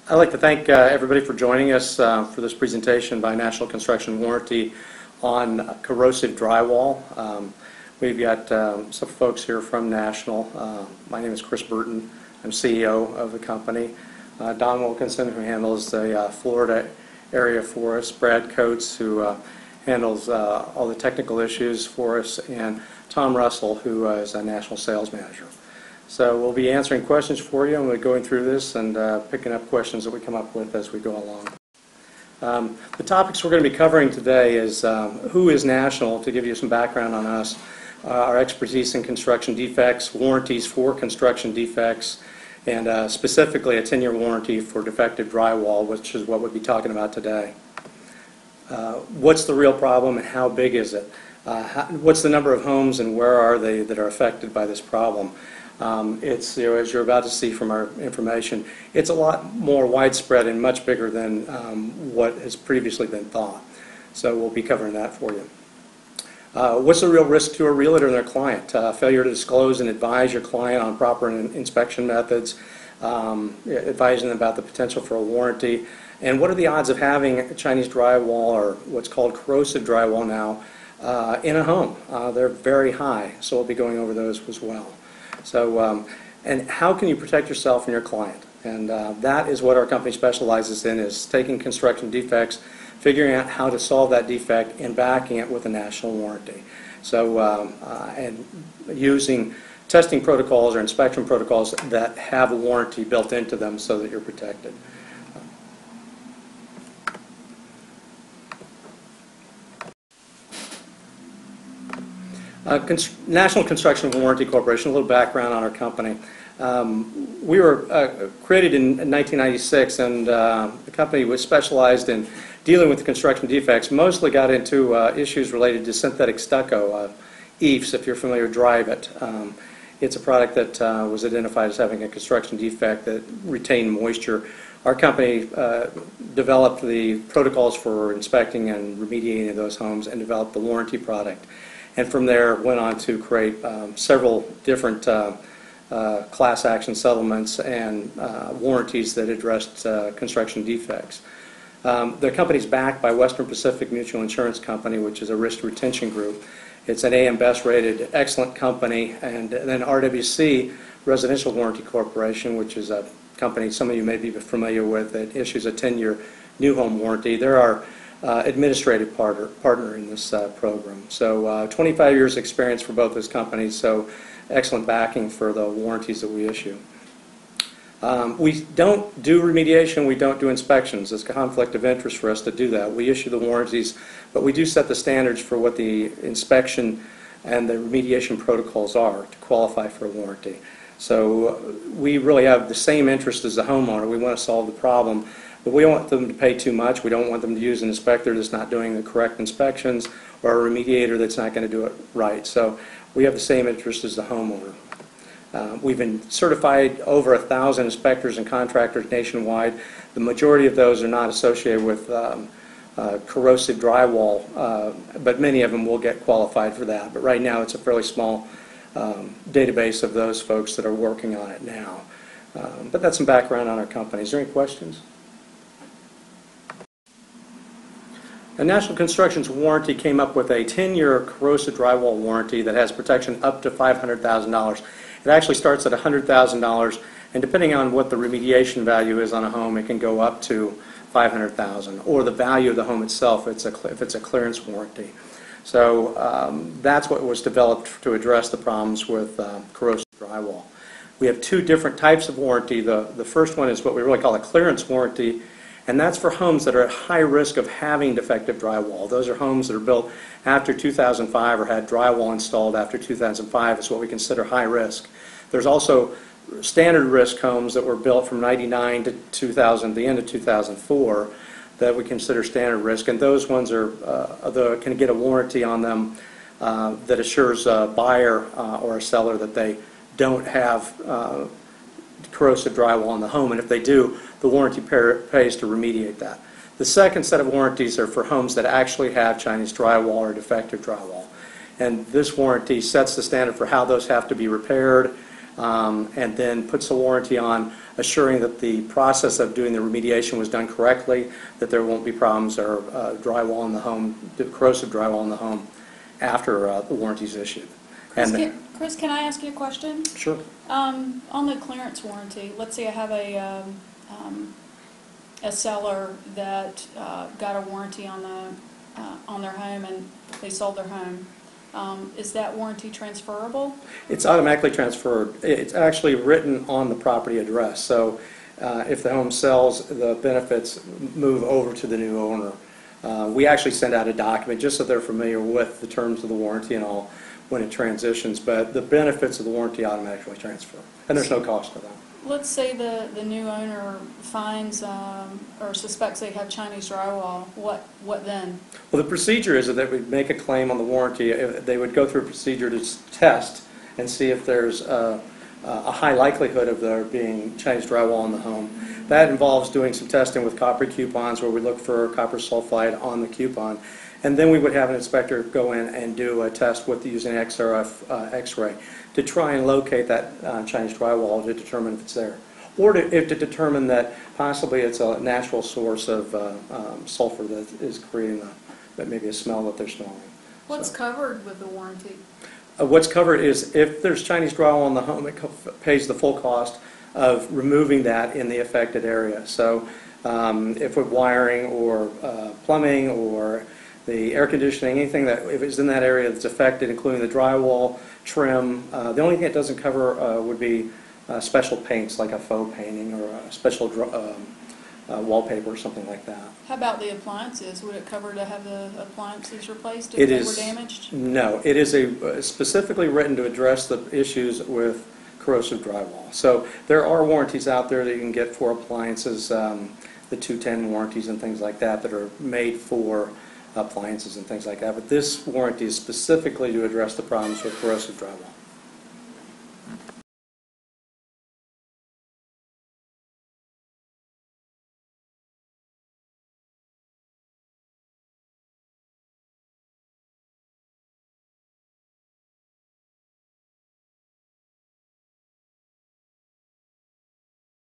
I'd like to thank everybody for joining us for this presentation by National Construction Warranty on corrosive drywall. We've got some folks here from National. My name is Chris Burton. I'm CEO of the company. Don Wilkinson, who handles the Florida area for us. Brad Coates, who handles all the technical issues for us. And Tom Russell, who is a National Sales Manager. So we'll be answering questions for you, and we're going through this and picking up questions that we come up with as we go along. The topics we're going to be covering today is who is National, to give you some background on us, our expertise in construction defects, warranties for construction defects, and specifically a 10-year warranty for defective drywall, which is what we'll be talking about today. What's the real problem and how big is it? What's the number of homes and where are they that are affected by this problem? It's, as you're about to see from our information, it's a lot more widespread and much bigger than what has previously been thought. So we'll be covering that for you. What's the real risk to a realtor and their client? Failure to disclose and advise your client on proper inspection methods, advising them about the potential for a warranty, and what are the odds of having Chinese drywall, or what's called corrosive drywall now, in a home? They're very high, so we'll be going over those as well. So, and how can you protect yourself and your client? And that is what our company specializes in, is taking construction defects, figuring out how to solve that defect, and backing it with a national warranty. So, and using testing protocols or inspection protocols that have a warranty built into them so that you're protected. National Construction Warranty Corporation, a little background on our company. We were created in 1996, and the company was specialized in dealing with construction defects. Mostly got into issues related to synthetic stucco, EIFS, if you're familiar, drive it. It's a product that was identified as having a construction defect that retained moisture. Our company developed the protocols for inspecting and remediating those homes and developed the warranty product. And from there went on to create several different class action settlements and warranties that addressed construction defects. The company's backed by Western Pacific Mutual Insurance Company, which is a risk retention group. It's an AM Best rated excellent company, and then RWC Residential Warranty Corporation, which is a company some of you may be familiar with, that issues a 10-year new home warranty. They're our administrative partner in this program. So 25 years experience for both those companies, so excellent backing for the warranties that we issue. We don't do remediation, we don't do inspections. It's a conflict of interest for us to do that. We issue the warranties, but we do set the standards for what the inspection and the remediation protocols are to qualify for a warranty. So we really have the same interest as the homeowner. We want to solve the problem. But we don't want them to pay too much. We don't want them to use an inspector that's not doing the correct inspections, or a remediator that's not going to do it right. So we have the same interest as the homeowner. We've been certified over 1,000 inspectors and contractors nationwide. The majority of those are not associated with corrosive drywall, but many of them will get qualified for that. But right now it's a fairly small database of those folks that are working on it now. But that's some background on our company. Is there any questions? The National Construction's warranty came up with a 10-year corrosive drywall warranty that has protection up to $500,000. It actually starts at $100,000, and depending on what the remediation value is on a home, it can go up to $500,000, or the value of the home itself if it's a clearance warranty. So that's what was developed to address the problems with corrosive drywall. We have two different types of warranty. The first one is what we really call a clearance warranty, and that's for homes that are at high risk of having defective drywall. Those are homes that are built after 2005 or had drywall installed after 2005. Is what we consider high risk. There's also standard risk homes that were built from 99 to 2000, the end of 2004, that we consider standard risk, and those ones are can get a warranty on them that assures a buyer or a seller that they don't have corrosive drywall in the home, and if they do, the warranty pays to remediate that. The second set of warranties are for homes that actually have Chinese drywall or defective drywall, and this warranty sets the standard for how those have to be repaired, and then puts a warranty on assuring that the process of doing the remediation was done correctly, that there won't be problems or drywall in the home, corrosive drywall in the home after the warranty is issued. Chris, can I ask you a question? Sure. On the clearance warranty, let's say I have a seller that got a warranty on their home and they sold their home. Is that warranty transferable? It's automatically transferred. It's actually written on the property address. So if the home sells, the benefits move over to the new owner. We actually send out a document just so they're familiar with the terms of the warranty and all when it transitions, but the benefits of the warranty automatically transfer, and there's no cost to that. Let's say the new owner finds or suspects they have Chinese drywall. What then? Well, the procedure is that they would make a claim on the warranty. They would go through a procedure to test and see if there's a high likelihood of there being Chinese drywall in the home. That involves doing some testing with copper coupons where we look for copper sulfide on the coupon. And then we would have an inspector go in and do a test with using XRF X-ray to try and locate that Chinese drywall to determine if it's there, or to determine that possibly it's a natural source of sulfur that is creating maybe a smell that they're smelling. What's covered with the warranty? What's covered is if there's Chinese drywall in the home, it pays the full cost of removing that in the affected area. So if we're wiring or plumbing or the air conditioning, anything that if it's in that area that's affected, including the drywall, trim. The only thing it doesn't cover would be special paints, like a faux painting or a special wallpaper or something like that. How about the appliances? Would it cover to have the appliances replaced if It they is, were damaged? No, it is specifically written to address the issues with corrosive drywall. So there are warranties out there that you can get for appliances, the 210 warranties and things like that are made for appliances and things like that, but this warranty is specifically to address the problems with corrosive drywall.